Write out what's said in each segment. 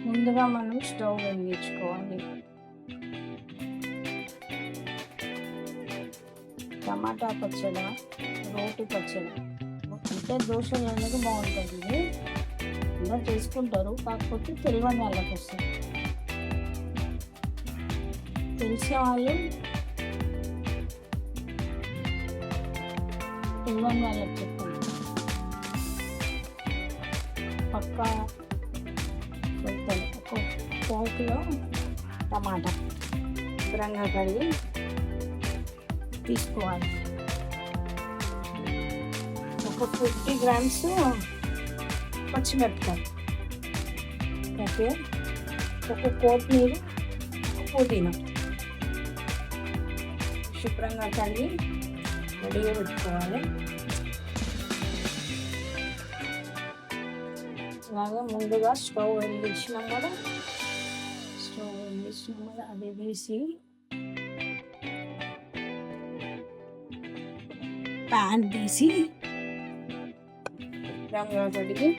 ముందుగా మనం స్టవ్ వెలిగించుకోవాలి. టమాటా పచ్చడి, రోటి పచ్చడి అంటే దోశలు అనేది బాగుంటుంది. ఇది ఇలా చేసుకుంటారు, కాకపోతే తెలియని వాళ్ళకి వస్తుంది. తెలిసిన వాళ్ళు తెలియని వాళ్ళకి చెప్పండి. పక్కా పెడతాను. ఒక పావుకిలో టమాటా శుభ్రంగా కడిగి తీసుకోవాలి. ఒక 50 గ్రామ్స్ పచ్చిమిరపకాయ, ఓకే, ఒక కొత్తిమీర, పుదీనా శుభ్రంగా కడిగి రెడీగా పెట్టుకోవాలి. అలాగే ముందుగా స్టవ్ వెలిగించినాం కదా, అది తీసి ప్యాన్ తీసి రంగా కడిగి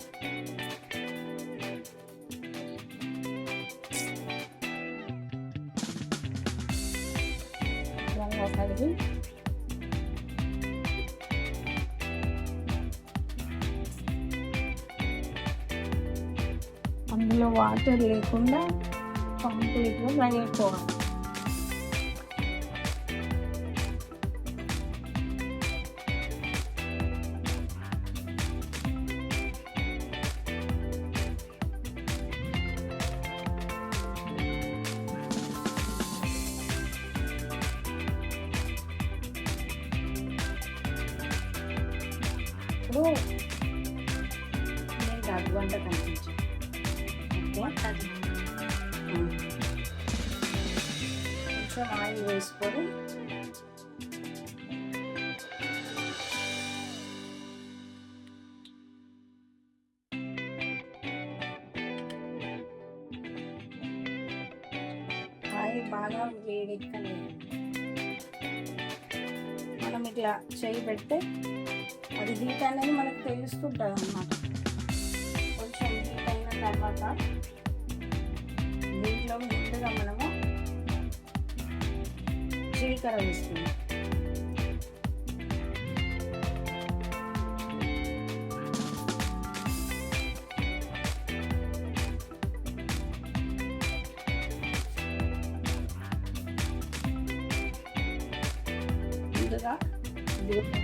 అందులో వాటర్ లేకుండా కంప్లీట్గా ఫ్రై అయిపోవాలి. ఇప్పుడు నేను అరగంట కనిపించాను. కొంచెం ఆయిల్ వేసుకొని ఆయిల్ బాగా వేడెక్కలేదు. మనం ఇట్లా చేయి పెడితే అది హీట్ అనేది మనకు తెలుస్తుంటుంది అన్నమాట. కొంచెం హీట్ అయిన తర్వాత దీంట్లో ముందుగా మనము జీలకర్ర వేస్తున్నాం. ముందుగా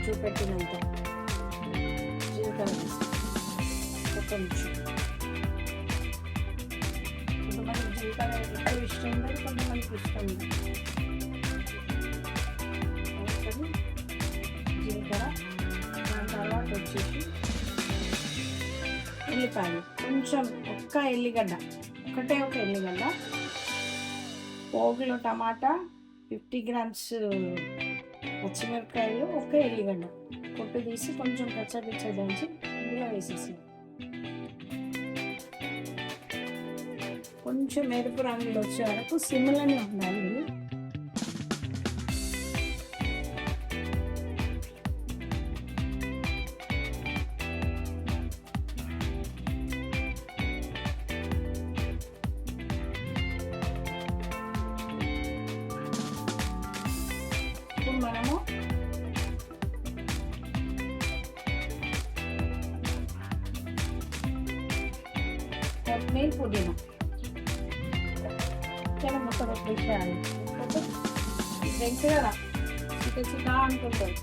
చూపెట్టినంత జీలకర్ర వేస్తాం. ఒక నిమిషం. కొంతమందికి జీలకర్ర ఎక్కువ ఇష్టం ఉండదు, కొంతమందికి ఇష్టం ఉండదు. జీలకర్ర, దాని తర్వాత వచ్చేసి ఎల్లిపాయలు, కొంచెం ఒక్క ఎల్లిగడ్డ, ఒకటే ఒక ఎల్లిగడ్డ, పోగులో టమాటా, 50 గ్రామ్స్ పచ్చిమిరపకాయలు, ఒక ఎల్లిగడ్డ పొట్టు తీసి కొంచెం కచ్చపిచ్చ దంచి ఇందులో వేసేసి కొంచెం ఎరుపు రంగులు వచ్చే వరకు సిమ్లోనే ఉండాలి. ఇప్పుడు మనము కొత్తిమీర, పుదీనా చాలా మొత్తం పెట్టేయాలి. ఫ్రెండ్స్ కదా చికా అనుకుంటారు,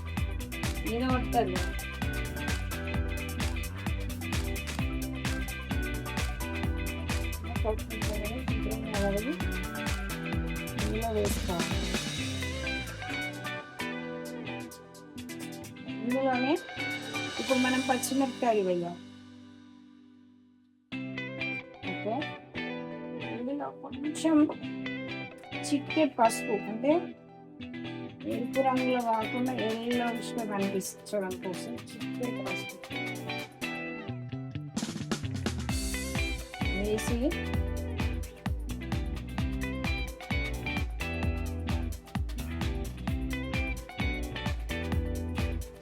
మీద పడుతుంది. అలాగే ఇందులో వేసుకోవాలి. ఇందులోనే ఇప్పుడు మనం పచ్చిమిరపకాయలు వేయాలి. ఓకే, ఇందులో కొంచెం చికెన్ పసుపు, అంటే ఎరుపు రంగులో కాకుండా ఎల్లోయిష్గా కనిపించడం కోసం చికెన్ పసుపు వేసి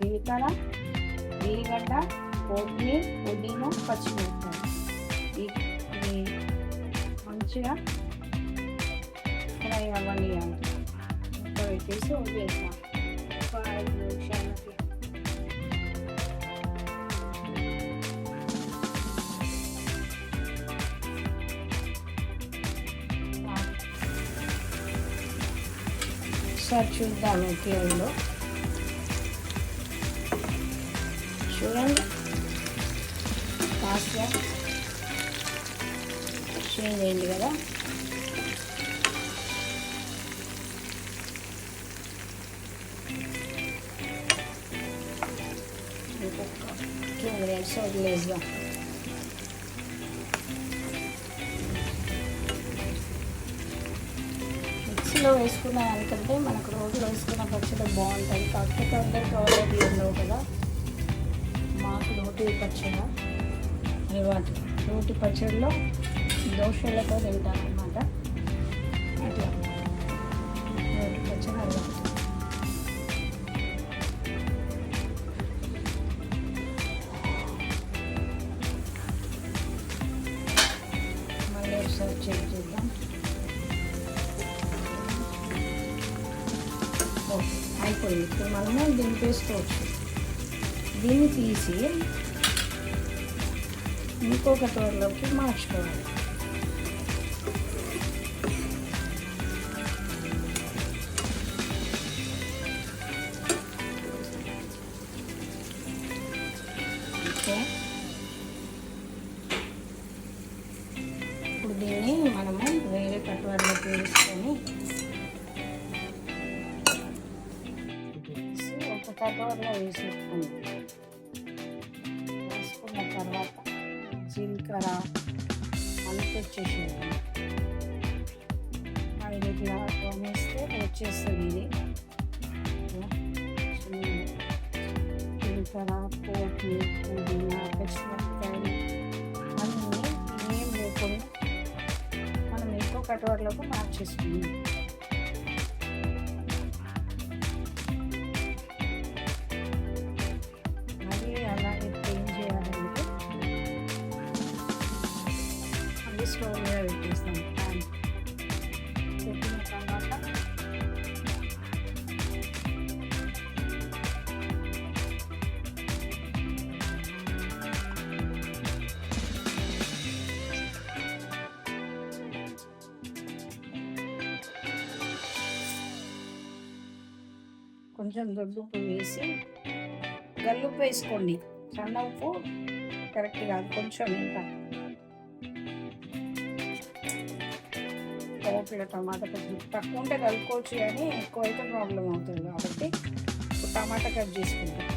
జీలకర్ర, ఎల్లిగడ్డ, కొత్తిమీర, పుదీనా, పచ్చిమిరపకాయ మంచిగా ఫ్రై అవ్వనియాలి. ఇంకా పెట్టేసి వదిలేస్తాం ఒక 5 నిమిషాలకి. ఒకసారి చూద్దాము ఫ్లేమ్లో. చూడండి కాస్త చేంజ్ అయింది కదా. ఇంకొక 2 మినిట్స్ వదిలేద్దాం. మిక్సీలో వేసుకున్న దానికంటే మనకు రోడ్లో వేసుకున్న పచ్చడి బాగుంటుంది. కాకపోతే అందరికి అవైలబుల్ ఉండవు కదా. మాకు రోటి పచ్చడి అలవాటు. రోటి పచ్చడిలో దోశలతో తింటాను అన్నమాట. అట్లా రోటి పచ్చడి అలవాటు. మళ్ళీ ఒకసారి చెక్ చేద్దాం. ఓకే, అయిపోయింది. ఇప్పుడు మనము దింపేసుకోవచ్చు. దీన్ని తీసి ఇంకొక కవర్లోకి మార్చుకోవాలి. ఓకే, ఇప్పుడు దీన్ని మనము వేరే కవర్లోకి వేసుకొని ఒక కవర్లో వేసేసుకుందాం. వేసుకున్న తర్వాత జీలకర్ర అంత వచ్చేసేది. అది ఇట్లా వేస్తే వచ్చేస్తుంది. ఇది జీలకర్ర, పోపు, పుదీనా, పచ్చిమిరపకాయలు అన్నీ ఏం లేకుండా మనం ఇంకో కటవర్లోకి మార్చేసుకుందాం. స్టవ్ మీద పెట్టేస్తాం. ప్యాన్ పెట్టిన తర్వాత కొంచెం దొడ్డుప్పు వేసి, గల్లుప్పు వేసుకోండి. సన్న ఉప్పు కరెక్ట్ కాదు, కొంచెం ఇంకా. కిలో టమాటా కట్ తక్కువ ఉంటే కలుపుకోవచ్చు, కానీ ఎక్కువ అయితే ప్రాబ్లం అవుతుంది. కాబట్టి టమాటా కట్ చేసుకుంటాం.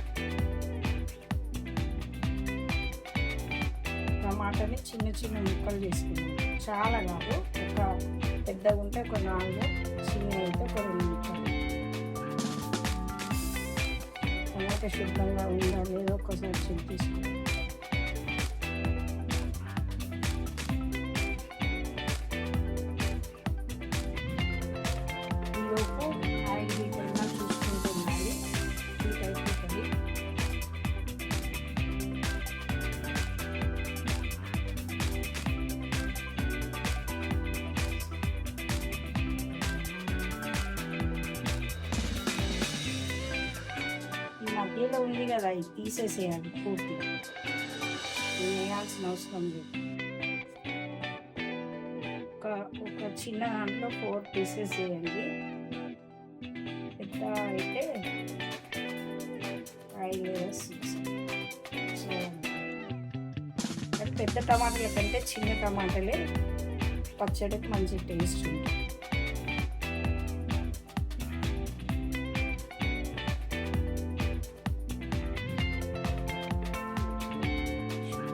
టమాటాని చిన్న చిన్న ముక్కలు చేసుకుంటాం. చాలా కాదు, ఒక పెద్దగా ఉంటే ఒక 4, చిన్నవి అయితే ఒక 2 ముక్కలు. టమాటా శుభ్రంగా ఉందా లేదో ఒకసారి చెక్ తీసుకుంటాం. ఆయిల్ హీట్ అయినా చూసుకుంటూ ఉండాలి. హీట్ అయిపోతుంది. ఈ మధ్యలో ఉంది కదా, ఇది తీసేసేయాలి పూర్తిగా. వేయాల్సిన అవసరం లేదు. ఒక చిన్న దాంట్లో 4 పీసెస్ వేయండి. పెద్ద అయితే 5 లేదా 6. సో అది పెద్ద టమాటాల కంటే చిన్న టమాటాలే పచ్చడికి మంచి టేస్ట్ ఉంటుంది.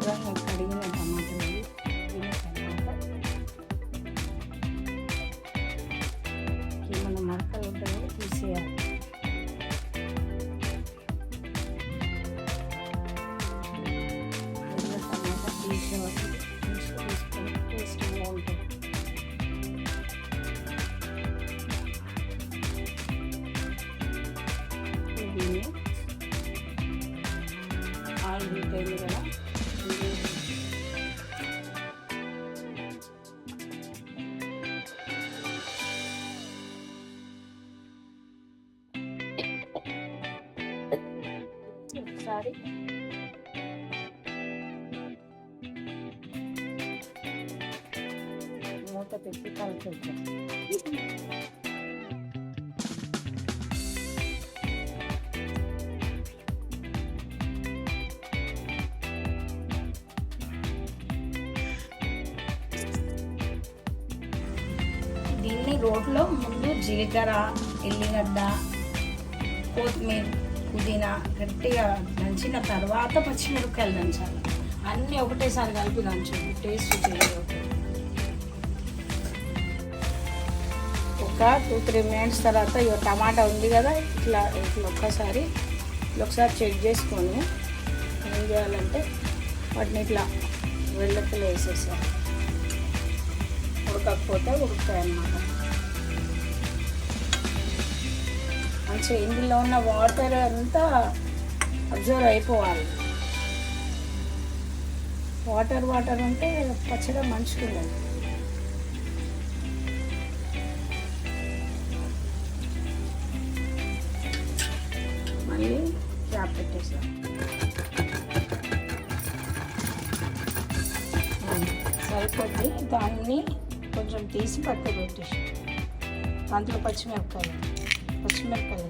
శుభ్రంగా కడిగిన టమాటాలు తిన్న తర్వాత ఏమన్నా మరకలు ఉంటాయో తీసేయాలి. టమాటా తీసేవాళ్ళు తీసుకొని టేస్ట్ బాగుంటుంది. దీన్ని ఆయిల్ హీట్ అయింది కదా, ఒకసారి. మూత పెట్టి కలిపేద్దాం. దీన్ని రోట్లో ముందు జీలకర్ర, ఎల్లిగడ్డ, కొత్తిమీర, పుదీనా గట్టిగా దంచిన తర్వాత పచ్చిమిరపకాయలు దంచాలి. అన్నీ ఒకటేసారి కలిపి దంచండి, టేస్ట్ చేయదు. ఒక 2-3 మినిట్స్ తర్వాత టమాటా ఉంది కదా, ఇట్లా ఒక్కసారి చెక్ చేసుకొని ఏం చేయాలంటే వాటిని ఇట్లా వెల్లెక్కలు వేసేసారు. ఉడకకపోతే ఉడుకుతాయి అన్నమాట. మంచిగా ఇందులో ఉన్న వాటర్ అంతా అబ్జర్వ్ అయిపోవాలి. వాటర్ ఉంటే పచ్చడి మంచిగా ఉండదు. మళ్ళీ క్యాప్ పెట్టేసాం. సరిపోద్ది. దాన్ని కొంచెం తీసి పక్కన పెట్టేసి దాంట్లో పచ్చిమిరపకాయలు వేసాను. పచ్చిమిరపకాయలు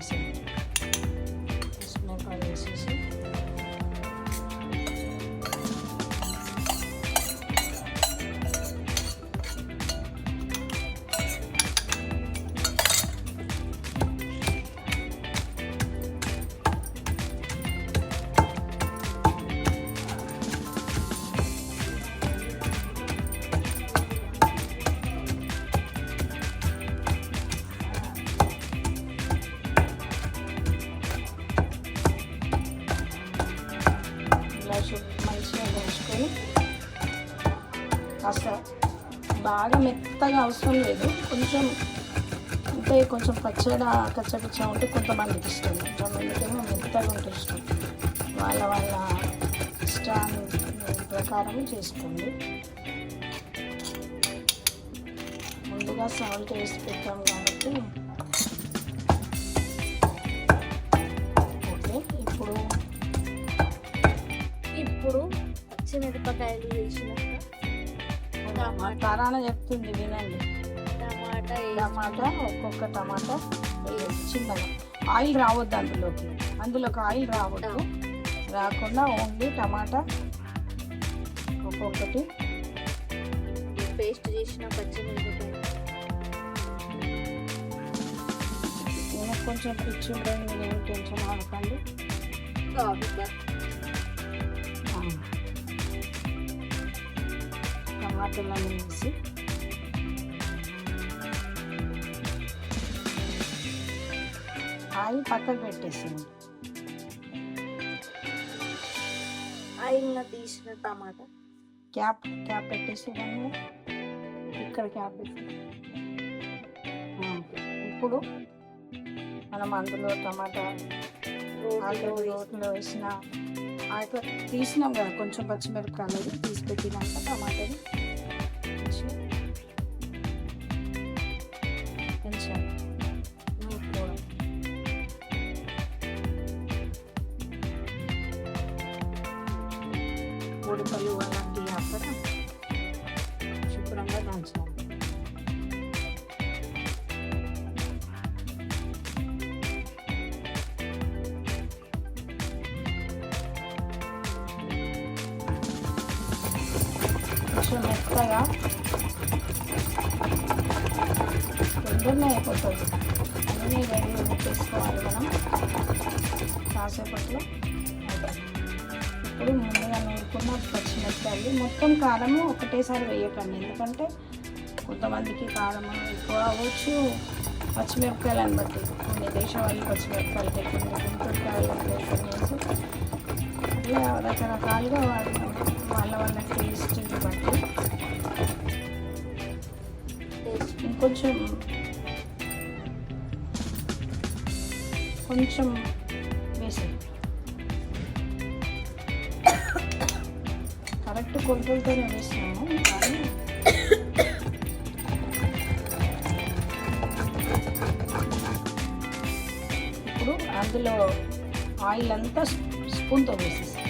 వేసేసి మంచిగా వేసుకొని కాస్త బాగా మెత్తగా అవసరం లేదు, కొంచెం అంటే కొంచెం కచ్చపిచ్చ ఉంటే కొంతమందికి ఇష్టం, కొంతమందికేమో మెత్తగా ఉంటే ఇష్టం. వాళ్ళ ఇష్టాన్ని ప్రకారం చేసుకోండి. ముందుగా సాల్ట్ వేసి పెట్టాం కాబట్టి ఓకే. ఇప్పుడు పచ్చిమిరపకాయలు వేసినాక తరాన చెప్తుంది వినండి. టమాటా ఒక్కొక్క టమాటా చిన్నగా, ఆయిల్ రావద్దు అందులోకి ఆయిల్ రాకుండా ఓన్లీ టమాటా ఒక్కొక్కటి పేస్ట్ చేసిన పచ్చిమిరపకాయ. నేను కొంచెం పిచ్చి ఉండండి, నేను టెన్షన్ ఆడకండి. టమాటాలను వేసి ఆయిల్ పక్కకు పెట్టేసాను. ఆయిల్ తీసిన టమాటా క్యాప్ పెట్టేసి ఇక్కడ క్యాప్ పెట్టి ఇప్పుడు మనం అందులో టమాటా రోట్లో వేసిన తీసినాం కదా, కొంచెం పచ్చిమిరపకాయలు తీసి పెట్టినాక టమాటాని కొంచెం పొడిపల్లి అలాంటివి అక్కడ శుభ్రంగా దంచాలి. కొంచెం మెత్తగా తొందరనే అయిపోతుంది. అన్నీ రెడీ చేసుకోవాలి మనం కాసేపట్లో. ఇప్పుడు ముందుగా నూరుకున్న పచ్చిమిరపకాయలు, మొత్తం కారము ఒకటేసారి వేయకండి, ఎందుకంటే కొంతమందికి కారం ఎక్కువ అవ్వచ్చు పచ్చిమిరపకాయలను బట్టి. కొన్ని దేశవాళీ పచ్చిమిరపకాయలు కొన్ని గుంటూరుకాయలు వేసి అట్లా రకరకాలుగా వాళ్ళ టేస్ట్ని బట్టి కొంచెం వేసి కరెక్ట్ కొలతలతోనే వేసినాము. కానీ ఇప్పుడు అందులో ఆయిల్ అంతా స్పూన్తో వేసేసి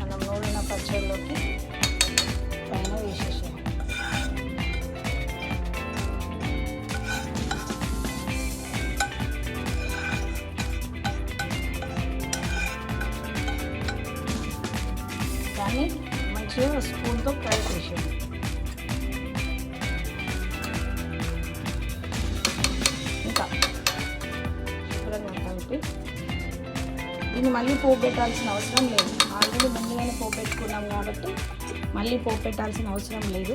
మనం నూనె పచ్చడిలోకి పైన వేసేసాం. దాన్ని మంచిగా స్పూన్తో ఫ్రై చేసేది. ఇంకా శుభ్రంగా కలిపి దీన్ని మళ్ళీ పోపు పెట్టాల్సిన అవసరం లేదు. ఆల్రెడీ ముందుగానే పోపు పెట్టుకున్నాం కాబట్టి మళ్ళీ పోపు పెట్టాల్సిన అవసరం లేదు.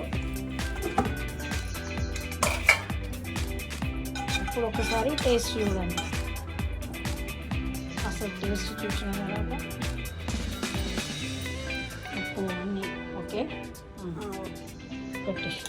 ఇప్పుడు ఒకసారి టేస్ట్ చూడండి. అసలు టేస్ట్ చూసిన తర్వాత ఉప్పు అన్నీ ఓకే పెట్టేసి